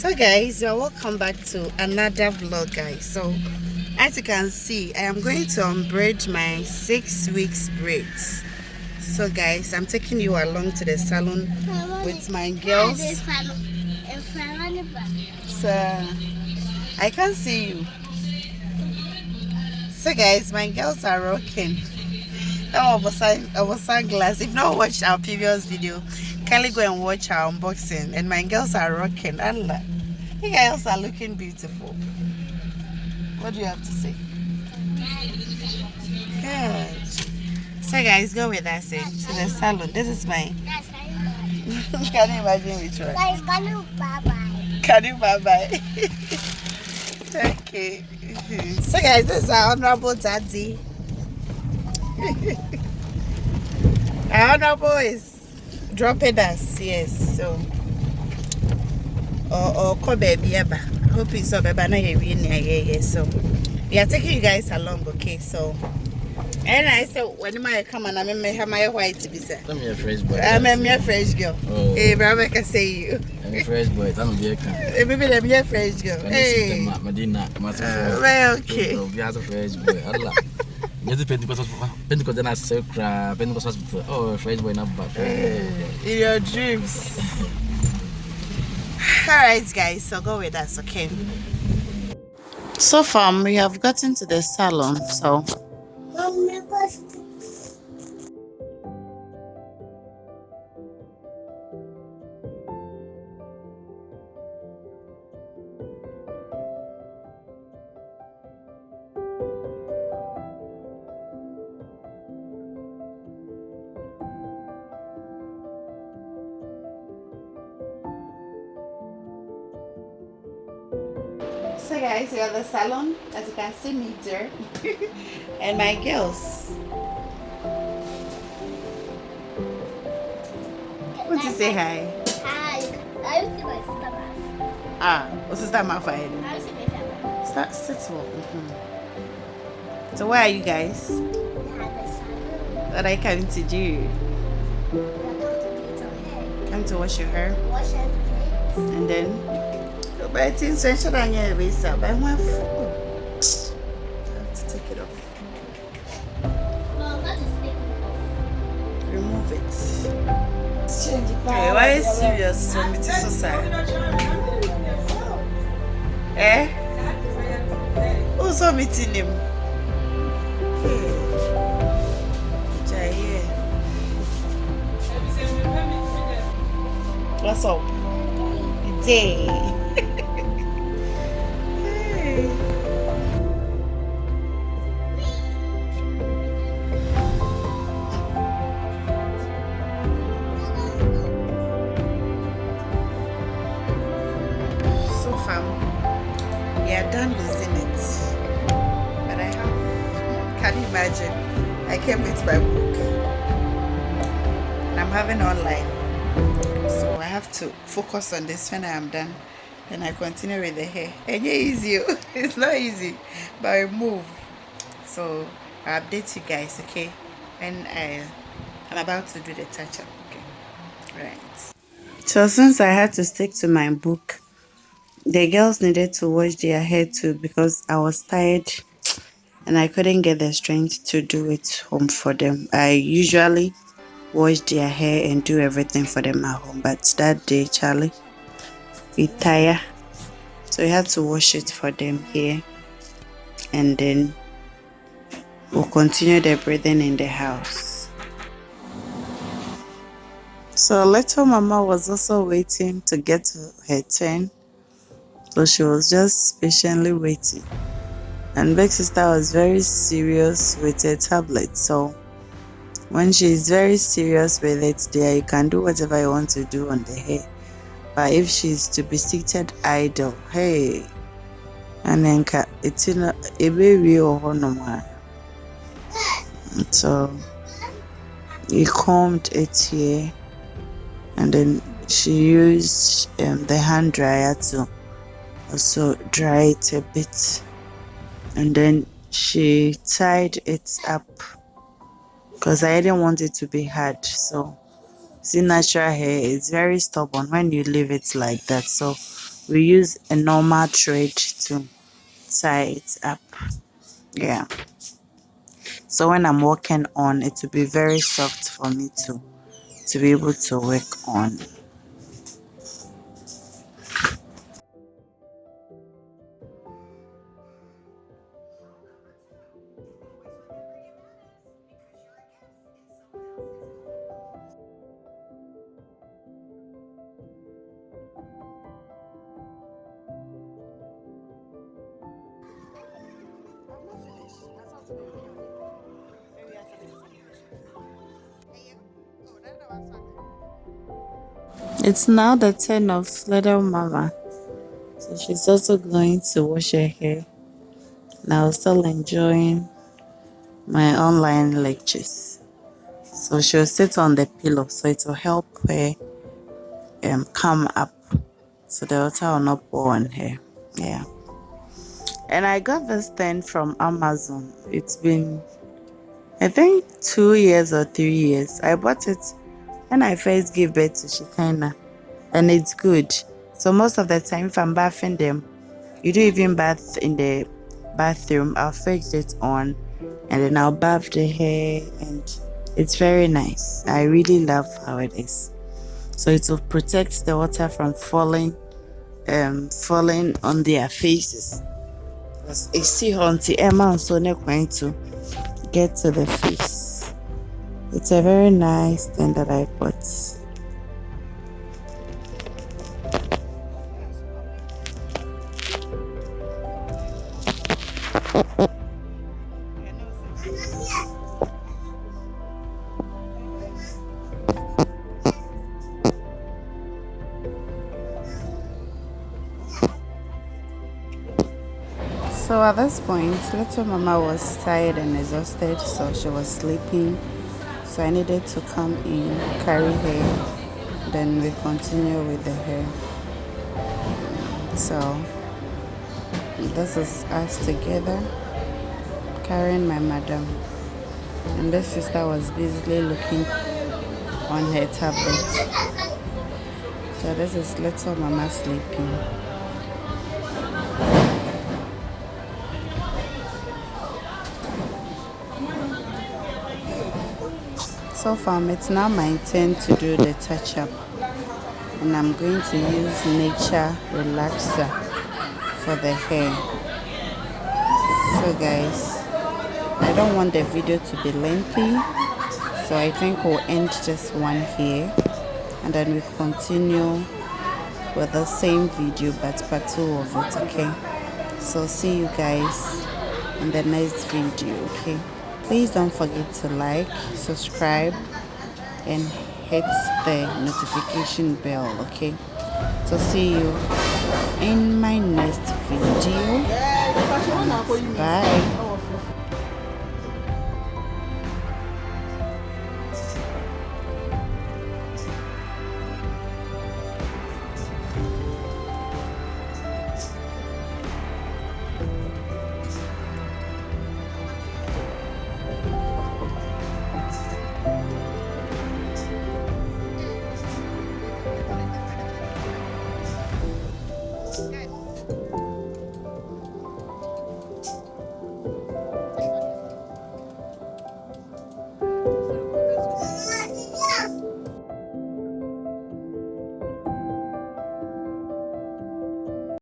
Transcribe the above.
So guys, you're welcome back to another vlog, guys. So as you can see, I am going to unbraid my 6 weeks braids. So guys, I'm taking you along to the salon with my girls. So I can't see you. So guys, my girls are rocking. That was sunglasses. If not watch our previous video, kindly go and watch our unboxing. And my girls are rocking. Allah, you girls are looking beautiful. What do you have to say? Good. So guys, go with us to the salon. This is my. Can you imagine which one? Guys, can you bye-bye? Can you bye-bye? Okay. So guys, this is our honorable daddy. Our honorable is dropping us, yes. So or call baby eba. Hope you saw baby na yeah. So we are taking you guys along, okay? So and I said when I come and I may have my white to be said. I'm your fresh boy. I'm a fresh girl. Oh. Hey, brother, can say you. I'm a fresh boy. I'm a Hey, baby, I'm your fresh girl. Hey. Medina, well, okay. We are a fresh boy. Allah. Just Pentecost then I say cry. Pentecost hospital. Oh, fresh boy not back. In your dreams. Alright guys, so go with us, okay? So far we have gotten to the salon, so So guys, we are at the salon, as you can see me there, and my girls. Want to say hi? Hi. I will see my sister. What's sister Mafa? I will see my sister. Start sit well. So where are you guys? We had the salon. What are you coming to do? We are going to do it on hair. Come to wash your hair, Wash and plate. and then. But I think so. Should I get a up? I want food. I have to take it off. No, that is taking off. Remove it. Change it. Hey, why is serious? So it's so sad. Eh? Who's so meeting him? Jaye. What's up? Day. Hey. So far, we are done losing it. But I have, can you imagine? I came with my book and I'm having online. So I have to focus on this when I am done. Then I continue with the hair. And yeah, easy. It's not easy, but I move. So I'll update you guys, okay? When I'm about to do the touch-up, okay? Right. So since I had to stick to my book, the girls needed to wash their hair too because I was tired and I couldn't get the strength to do it home for them. I usually wash their hair and do everything for them at home, but that day Charlie we tire, so we had to wash it for them here, and then we'll continue the breathing in the house. So little mama was also waiting to get to her turn, so she was just patiently waiting, and big sister was very serious with her tablet. So when she's very serious with it, there you can do whatever you want to do on the hair. But if she's to be seated idle, hey, and then it's in a baby or no more. So we combed it here, and then she used the hand dryer to also dry it a bit, and then she tied it up because I didn't want it to be hard. So see, natural hair is very stubborn when you leave it like that. So we use a normal thread to tie it up. Yeah. So when I'm working on, it will be very soft for me to be able to work on. It's now the turn of little mama. So she's also going to wash her hair. And I'll still enjoying my online lectures. So she'll sit on the pillow so it will help her come up so the water will not pour on her. Yeah. And I got this thing from Amazon. It's been, I think, 2 years or 3 years. I bought it when I first gave birth to Shikana, and it's good. So most of the time, if I'm bathing them, you do even bath in the bathroom, I'll fix it on, and then I'll bath the hair, and it's very nice. I really love how it is. So it will protect the water from falling on their faces. It's see auntie Emma, so not going to get to the face. It's a very nice thing that I bought. So at this point, little mama was tired and exhausted, so she was sleeping. So I needed to come in, carry her, then we continue with the hair. So this is us together, carrying my madam. And this sister was busily looking on her tablet. So this is little mama sleeping. So far, it's now my turn to do the touch-up, and I'm going to use Nature Relaxer for the hair. So guys, I don't want the video to be lengthy, so I think we'll end just one here, and then we continue with the same video but part 2 of it. Okay, so see you guys in the next video. Okay, please don't forget to like, subscribe, and hit the notification bell. Okay, so see you in my next video. Bye. Good.